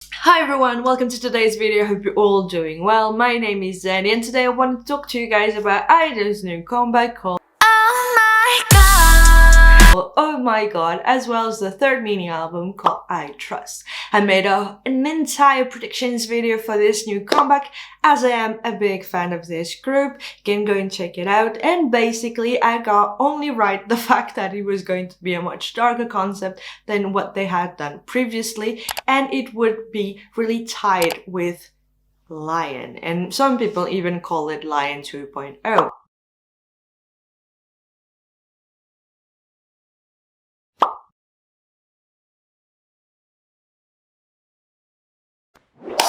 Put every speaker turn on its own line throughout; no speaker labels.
Hi everyone, welcome to today's video. I hope you're all doing well. My name is Zanny and today I want to talk to you guys about I-DLE's new comeback called Oh My God, as well as the third mini album called I-TRUST. I made an entire predictions video for this new comeback as I am a big fan of this group. You can go and check it out, and basically I got only right the fact that it was going to be a much darker concept than what they had done previously, and it would be really tied with Lion, and some people even call it Lion 2.0.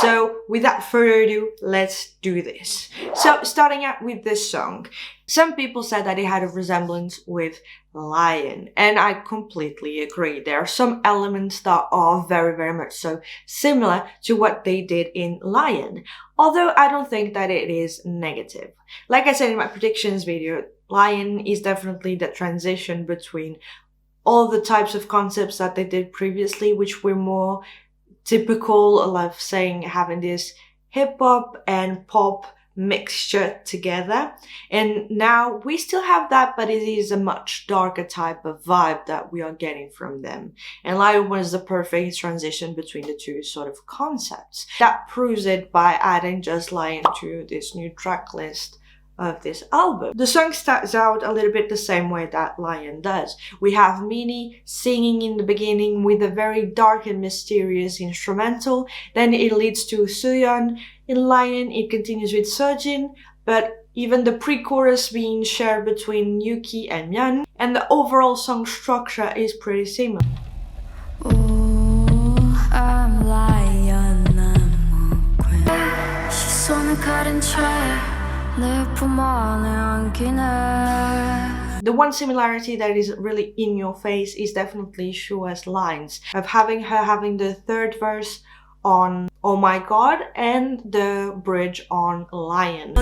So without further ado, let's do this. So starting out with this song, some people said that it had a resemblance with Lion, and I completely agree. There are some elements that are very much so similar to what they did in Lion, although I don't think that it is negative. Like I said in my predictions video, Lion is definitely the transition between all the types of concepts that they did previously, which were more typical of saying having this hip-hop and pop mixture together, and now we still have that, but it is a much darker type of vibe that we are getting from them, and Lion was the perfect transition between the two sort of concepts. That proves it by adding just Lion to this new track list of this album. The song starts out a little bit the same way that Lion does. We have Minnie singing in the beginning with a very dark and mysterious instrumental, then it leads to Suyeon. In Lion it continues with Sejin, but even the pre-chorus being shared between Yuki and Myeon, and the overall song structure is pretty similar. I'm Lion, the one similarity that is really in your face is definitely Shua's lines, of having the third verse on Oh My God and the bridge on Lion.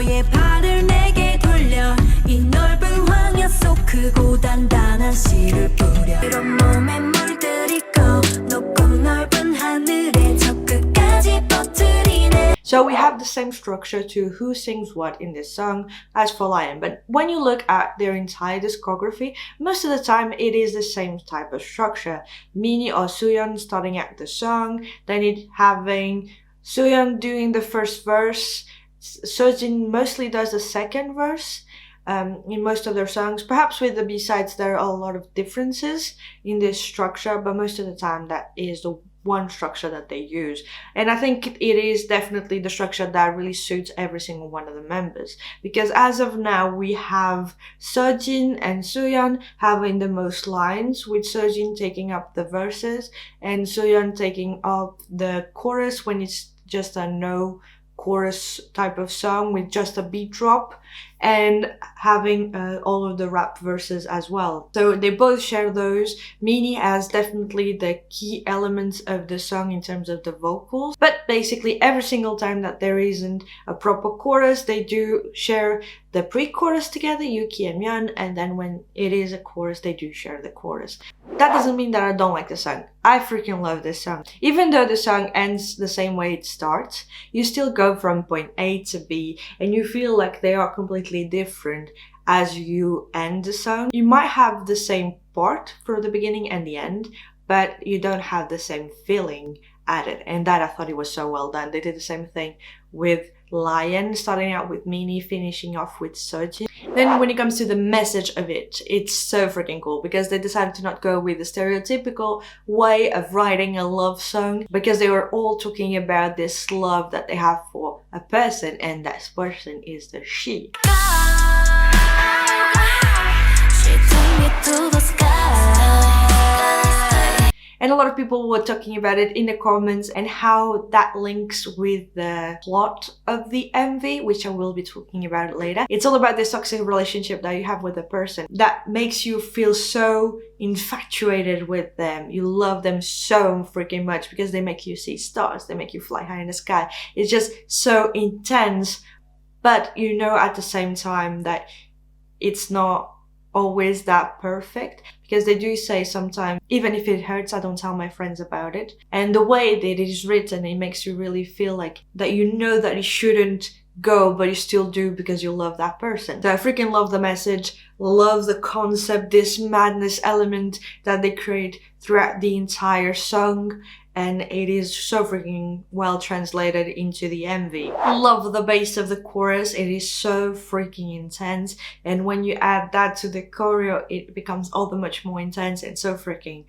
So we have the same structure to who sings what in this song as for Lion, but when you look at their entire discography, most of the time it is the same type of structure. Minnie or Suyeon starting out the song, then it having Suyeon doing the first verse, Sejin mostly does the second verse in most of their songs. Perhaps with the B-sides there are a lot of differences in this structure, but most of the time that is the one structure that they use, and I think it is definitely the structure that really suits every single one of the members, because as of now we have Sejin and Suyeon having the most lines, with Sejin taking up the verses and Suyeon taking up the chorus when it's just a no chorus type of song with just a beat drop, and having all of the rap verses as well. So they both share those. Minnie has definitely the key elements of the song in terms of the vocals, but basically every single time that there isn't a proper chorus, they do share the pre-chorus together, Yuki and Myeon, and then when it is a chorus, they do share the chorus. That doesn't mean that I don't like the song. I freaking love this song. Even though the song ends the same way it starts, you still go from point A to B, and you feel like they are completely different as you end the song. You might have the same part for the beginning and the end, but you don't have the same feeling at it, and that I thought it was so well done. They did the same thing with Lion, starting out with Minnie, finishing off with Sejin. Then when it comes to the message of it, it's so freaking cool, because they decided to not go with the stereotypical way of writing a love song, because they were all talking about this love that they have for a person, and that person is the she. And a lot of people were talking about it in the comments and how that links with the plot of the MV, which I will be talking about later. It's all about this toxic relationship that you have with a person that makes you feel so infatuated with them. You love them so freaking much because they make you see stars, they make you fly high in the sky. It's just so intense, but you know at the same time that it's not always that perfect, because they do say sometimes, even if it hurts, I don't tell my friends about it. And the way that it is written, it makes you really feel like that you know that you shouldn't go, but you still do because you love that person. So I freaking love the message, love the concept, this madness element that they create throughout the entire song. And it is so freaking well translated into the MV. Love the bass of the chorus, it is so freaking intense. And when you add that to the choreo, it becomes all the much more intense and so freaking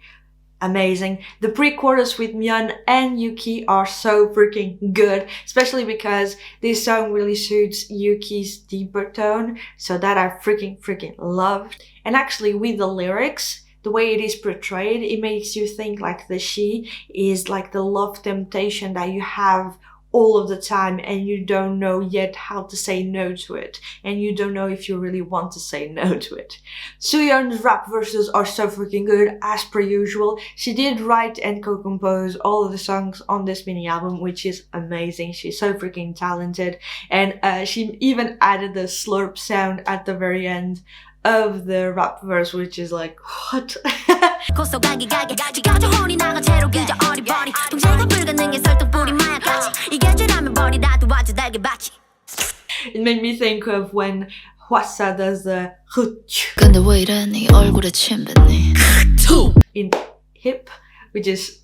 amazing. The pre-chorus with Myeon and Yuki are so freaking good, especially because this song really suits Yuki's deeper tone, so that I freaking loved. And actually with the lyrics, the way it is portrayed, it makes you think like the she is like the love temptation that you have all of the time and you don't know yet how to say no to it, and you don't know if you really want to say no to it. Suyeon's rap verses are so freaking good, as per usual. She did write and co-compose all of the songs on this mini album, which is amazing. She's so freaking talented, and she even added the slurp sound at the very end of the rap verse, which is like, what? It made me think of when Hwasa does the in hip, which is,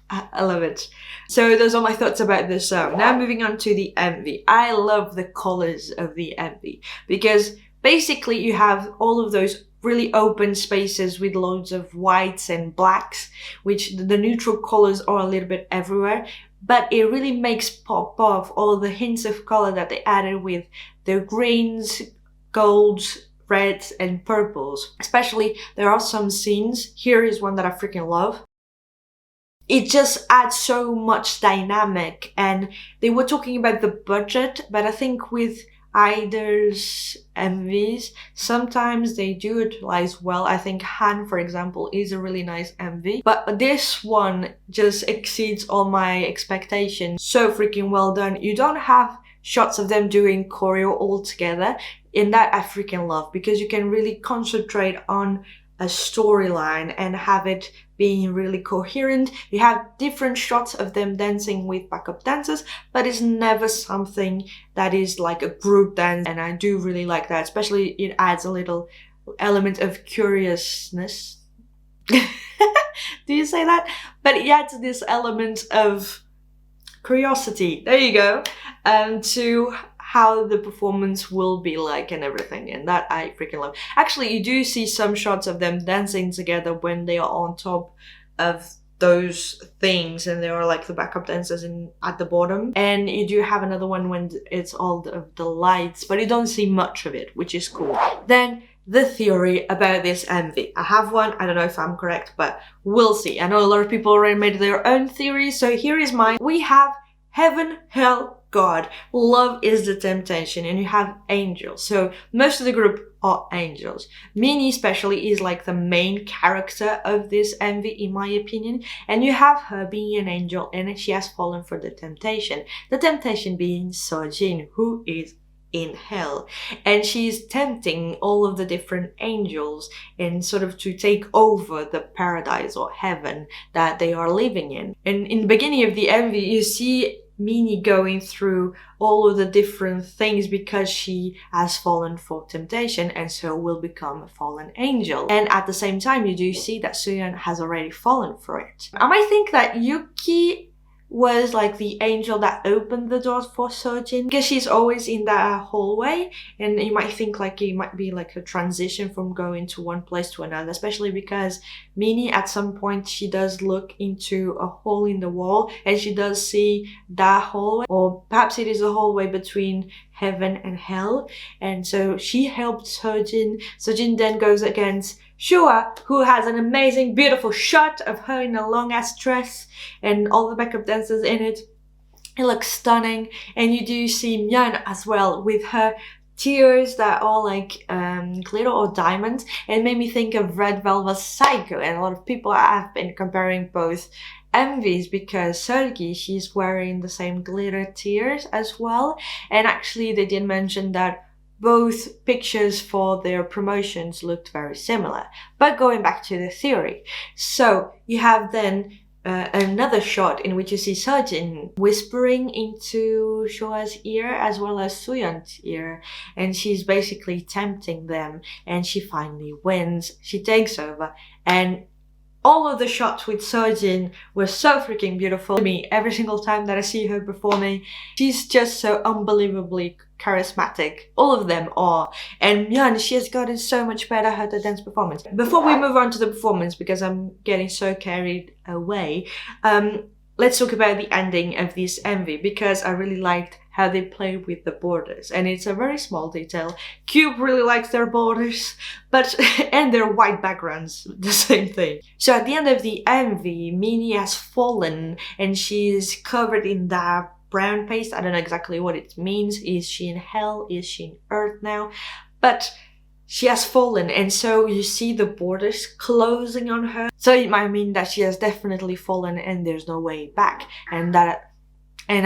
I love it. So those are my thoughts about this song. Now moving on to the MV. I love the colors of the MV because basically you have all of those really open spaces with loads of whites and blacks, which the neutral colors are a little bit everywhere, but it really makes pop off all the hints of color that they added with the greens, golds, reds and purples. Especially there are some scenes, here is one that I freaking love. It just adds so much dynamic, and they were talking about the budget, but I think with I-DLE's MVs, sometimes they do utilize well. I think Han, for example, is a really nice MV, but this one just exceeds all my expectations. So freaking well done. You don't have shots of them doing choreo all together, and that I freaking love, because you can really concentrate on a storyline and have it being really coherent. You have different shots of them dancing with backup dancers, but it's never something that is like a group dance, and I do really like that. Especially it adds a little element of curiousness. Do you say that? But it adds this element of curiosity, there you go, to how the performance will be like and everything, and that I freaking love. Actually, you do see some shots of them dancing together when they are on top of those things, and they are like the backup dancers at the bottom. And you do have another one when it's all the lights, but you don't see much of it, which is cool. Then the theory about this MV. I have one, I don't know if I'm correct, but we'll see. I know a lot of people already made their own theories, so here is mine. We have heaven, hell, God. Love is the temptation, and you have angels. So most of the group are angels. Minnie especially is like the main character of this MV, in my opinion. And you have her being an angel, and she has fallen for the temptation. The temptation being Sojin, who is in hell, and she's tempting all of the different angels and sort of to take over the paradise or heaven that they are living in. And in the beginning of the MV, you see Minnie going through all of the different things because she has fallen for temptation and so will become a fallen angel. And at the same time, you do see that Suyeon has already fallen for it. I might think that Yuki was like the angel that opened the doors for Sojin, because she's always in that hallway, and you might think like it might be like a transition from going to one place to another, especially because Minnie at some point she does look into a hole in the wall and she does see that hallway, or perhaps it is a hallway between heaven and hell, and so she helped Sojin. Sojin then goes against Shua, who has an amazing, beautiful shot of her in a long-ass dress and all the backup dancers in it. It looks stunning. And you do see Myeon as well with her tears that are like glitter or diamonds. And it made me think of Red Velvet Psycho. And a lot of people have been comparing both MVs because Seulgi, she's wearing the same glitter tears as well. And actually they did mention that both pictures for their promotions looked very similar. But going back to the theory, so you have then another shot in which you see Sejin whispering into Shoa's ear as well as Suyeon's ear, and she's basically tempting them, and she finally wins. She takes over, and all of the shots with Sejin were so freaking beautiful to me. Every single time that I see her performing, she's just so unbelievably charismatic. All of them are. And Myeon, she has gotten so much better at her dance performance. Before we move on to the performance, because I'm getting so carried away, let's talk about the ending of this MV, because I really liked how they played with the borders, and it's a very small detail. Cube really likes their borders, but and their white backgrounds, the same thing. So at the end of the MV, Minnie has fallen and she's covered in that brown paste. I don't know exactly what it means. Is she in hell? Is she in earth now? But she has fallen, and so you see the borders closing on her. So it might mean that she has definitely fallen and there's no way back, and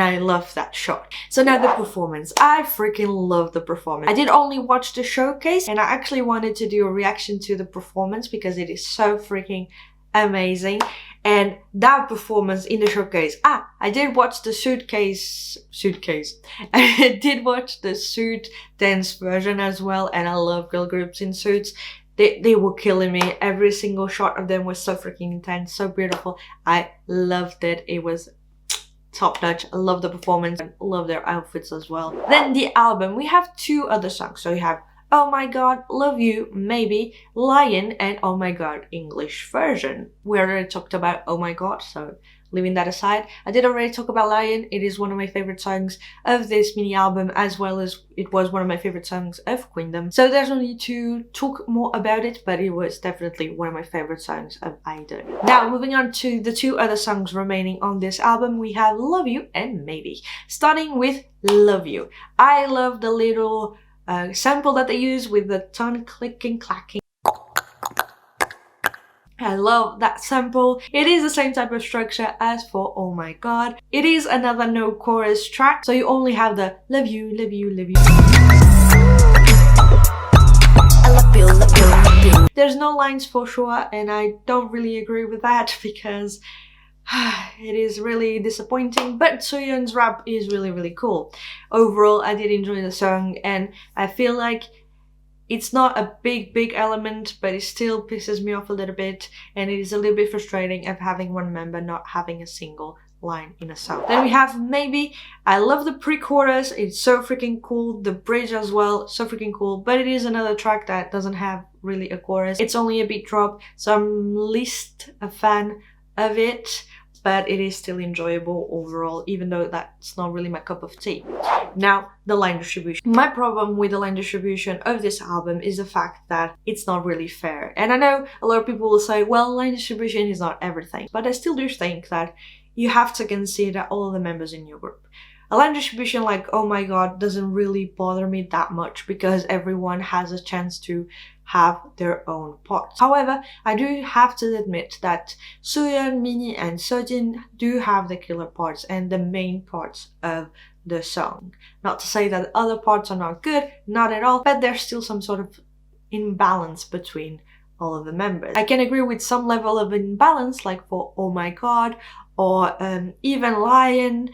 I love that shot. So now the performance. I freaking love the performance. I did only watch the showcase, and I actually wanted to do a reaction to the performance because it is so freaking amazing. And that performance in the showcase. I did watch the suitcase. I did watch the suit dance version as well, and I love girl groups in suits. They were killing me. Every single shot of them was so freaking intense, so beautiful. I loved it. It was top notch. I love the performance and love their outfits as well. Then the album, we have two other songs. So you have Oh My God, Love You, Maybe, Lion, and Oh My God, English version. We already talked about Oh My God, so leaving that aside. I did already talk about Lion. It is one of my favorite songs of this mini album, as well as it was one of my favorite songs of Queendom. So there's no need to talk more about it, but it was definitely one of my favorite songs of I-DLE. Now, moving on to the two other songs remaining on this album, we have Love You and Maybe. Starting with Love You. I love the little sample that they use with the tongue clicking, clacking. I love that sample. It is the same type of structure as for Oh My God. It is another no chorus track, so you only have the love you, love you, love you. I love you, love you, love you. There's no lines for sure, and I don't really agree with that because it is really disappointing, but Soyeon's rap is really, really cool. Overall, I did enjoy the song, and I feel like it's not a big element, but it still pisses me off a little bit, and it is a little bit frustrating of having one member not having a single line in a song. Then we have Maybe. I love the pre-chorus, it's so freaking cool. The bridge as well, so freaking cool, but it is another track that doesn't have really a chorus. It's only a beat drop, so I'm least a fan of it, but it is still enjoyable overall, even though that's not really my cup of tea. Now, the line distribution. My problem with the line distribution of this album is the fact that it's not really fair. And I know a lot of people will say, well, line distribution is not everything, but I still do think that you have to consider all of the members in your group. A line distribution like Oh My God doesn't really bother me that much because everyone has a chance to have their own parts. However, I do have to admit that Suyeon, Minnie, and Sejin do have the killer parts and the main parts of the song. Not to say that other parts are not good, not at all, but there's still some sort of imbalance between all of the members. I can agree with some level of imbalance, like for Oh My God or even Lion.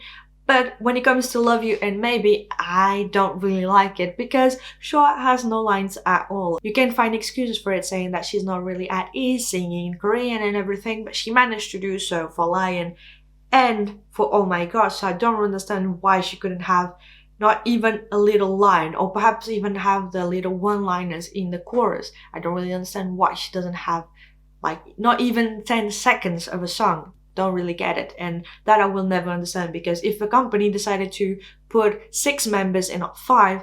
But when it comes to Love You and Maybe, I don't really like it because Shoa has no lines at all. You can find excuses for it, saying that she's not really at ease singing in Korean and everything, but she managed to do so for Lion and for Oh My God, so I don't understand why she couldn't have not even a little line, or perhaps even have the little one-liners in the chorus. I don't really understand why she doesn't have like not even 10 seconds of a song. Don't really get it, and that I will never understand, because if a company decided to put 6 members and not 5,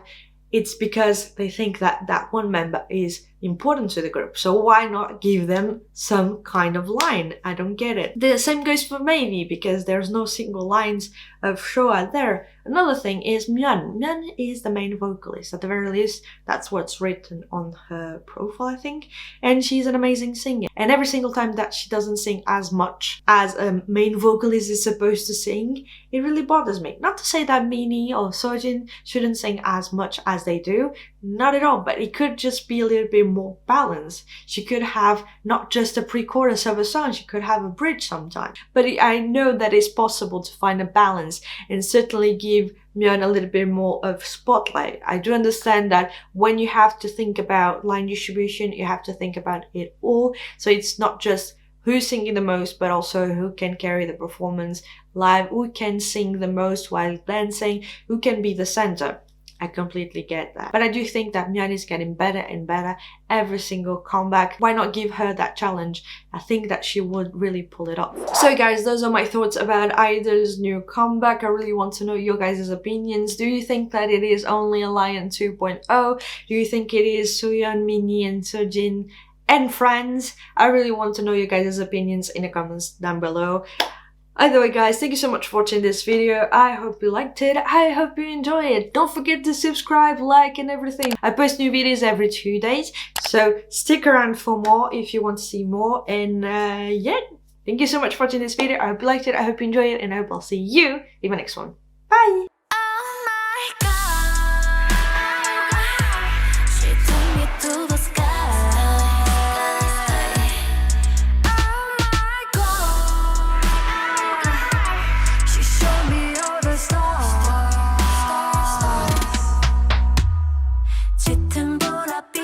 it's because they think that that one member is important to the group. So why not give them some kind of line? I don't get it. The same goes for Maybe, because there's no single lines of Shoa there. Another thing is Myeon. Myeon is the main vocalist. At the very least, that's what's written on her profile, I think. And she's an amazing singer. And every single time that she doesn't sing as much as a main vocalist is supposed to sing, it really bothers me. Not to say that Minnie or Sojin shouldn't sing as much as they do, not at all, but it could just be a little bit more balanced. She could have not just a pre-chorus of a song, she could have a bridge sometimes. But I know that it's possible to find a balance and certainly give Myeon a little bit more of spotlight. I do understand that when you have to think about line distribution, you have to think about it all. So it's not just who's singing the most, but also who can carry the performance live, who can sing the most while dancing, who can be the center. I completely get that. But I do think that Myeon is getting better and better every single comeback. Why not give her that challenge? I think that she would really pull it off. So guys, those are my thoughts about I-DLE's new comeback. I really want to know your guys' opinions. Do you think that it is only a Lion 2.0? Do you think it is Soyeon, Minnie and Sojin and friends? I really want to know your guys' opinions in the comments down below. Either way guys, thank you so much for watching this video. I hope you liked it. I hope you enjoy it. Don't forget to subscribe, like and everything. I post new videos every 2 days, so stick around for more if you want to see more. And yeah, thank you so much for watching this video. I hope you liked it. I hope you enjoyed it, and I hope I'll see you in my next one.